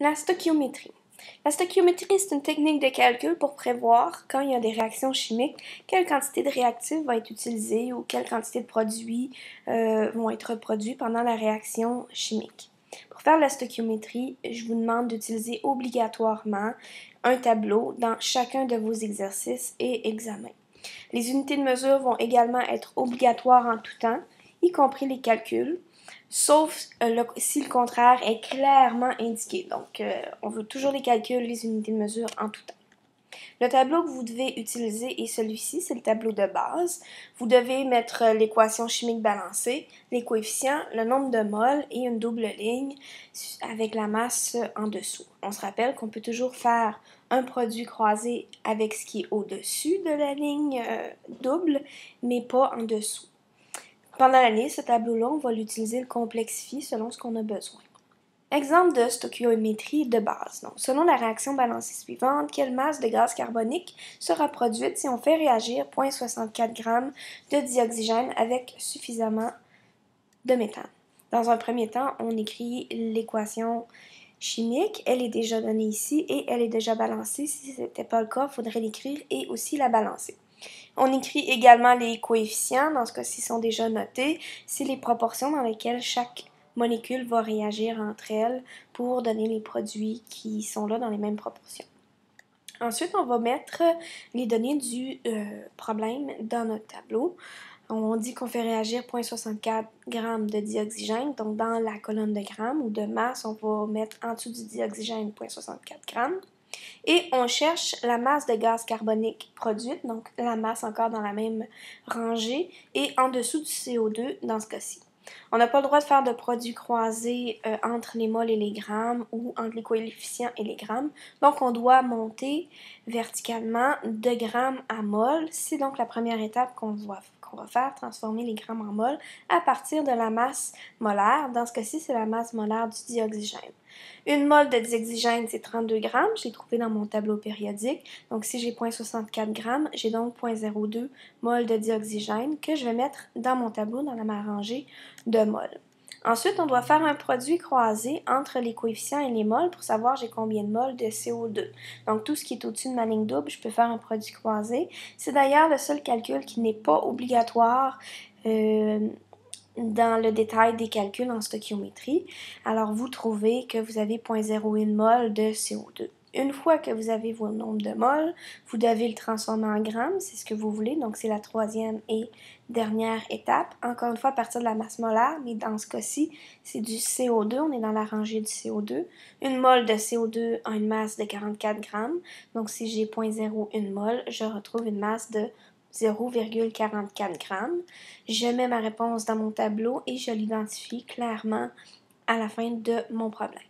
La stoichiométrie. La stoichiométrie, c'est une technique de calcul pour prévoir, quand il y a des réactions chimiques, quelle quantité de réactifs va être utilisée ou quelle quantité de produits vont être produits pendant la réaction chimique. Pour faire la stoichiométrie, je vous demande d'utiliser obligatoirement un tableau dans chacun de vos exercices et examens. Les unités de mesure vont également être obligatoires en tout temps, y compris les calculs, sauf si le contraire est clairement indiqué. Donc, on veut toujours les calculs, les unités de mesure en tout temps. Le tableau que vous devez utiliser est celui-ci, c'est le tableau de base. Vous devez mettre l'équation chimique balancée, les coefficients, le nombre de moles et une double ligne avec la masse en dessous. On se rappelle qu'on peut toujours faire un produit croisé avec ce qui est au-dessus de la ligne double, mais pas en dessous. Pendant l'année, ce tableau-là, on va l'utiliser, le complexifier selon ce qu'on a besoin. Exemple de stoichiométrie de base. Donc, selon la réaction balancée suivante, quelle masse de gaz carbonique sera produite si on fait réagir 0,64 g de dioxygène avec suffisamment de méthane? Dans un premier temps, on écrit l'équation chimique. Elle est déjà donnée ici et elle est déjà balancée. Si ce n'était pas le cas, il faudrait l'écrire et aussi la balancer. On écrit également les coefficients. Dans ce cas-ci, sont déjà notés. C'est les proportions dans lesquelles chaque molécule va réagir entre elles pour donner les produits qui sont là dans les mêmes proportions. Ensuite, on va mettre les données du problème dans notre tableau. On dit qu'on fait réagir 0,64 g de dioxygène, donc dans la colonne de grammes ou de masse, on va mettre en dessous du dioxygène 0,64 g. Et on cherche la masse de gaz carbonique produite, donc la masse encore dans la même rangée, et en dessous du CO2 dans ce cas-ci. On n'a pas le droit de faire de produits croisés entre les moles et les grammes ou entre les coefficients et les grammes. Donc, on doit monter verticalement de grammes à moles. C'est donc la première étape qu'on va faire, transformer les grammes en moles à partir de la masse molaire. Dans ce cas-ci, c'est la masse molaire du dioxygène. Une mole de dioxygène, c'est 32 grammes. Je l'ai trouvé dans mon tableau périodique. Donc, si j'ai 0,64 grammes, j'ai donc 0,02 mol de dioxygène que je vais mettre dans mon tableau, dans ma rangée de moles. Ensuite, on doit faire un produit croisé entre les coefficients et les moles pour savoir j'ai combien de moles de CO2. Donc, tout ce qui est au-dessus de ma ligne double, je peux faire un produit croisé. C'est d'ailleurs le seul calcul qui n'est pas obligatoire dans le détail des calculs en stoichiométrie. Alors, vous trouvez que vous avez 0,01 mol de CO2. Une fois que vous avez vos nombres de moles, vous devez le transformer en grammes, c'est ce que vous voulez, donc c'est la troisième et dernière étape. Encore une fois, à partir de la masse molaire, mais dans ce cas-ci, c'est du CO2, on est dans la rangée du CO2. Une mole de CO2 a une masse de 44 grammes, donc si j'ai 0,01 mol, je retrouve une masse de 0,44 grammes. Je mets ma réponse dans mon tableau et je l'identifie clairement à la fin de mon problème.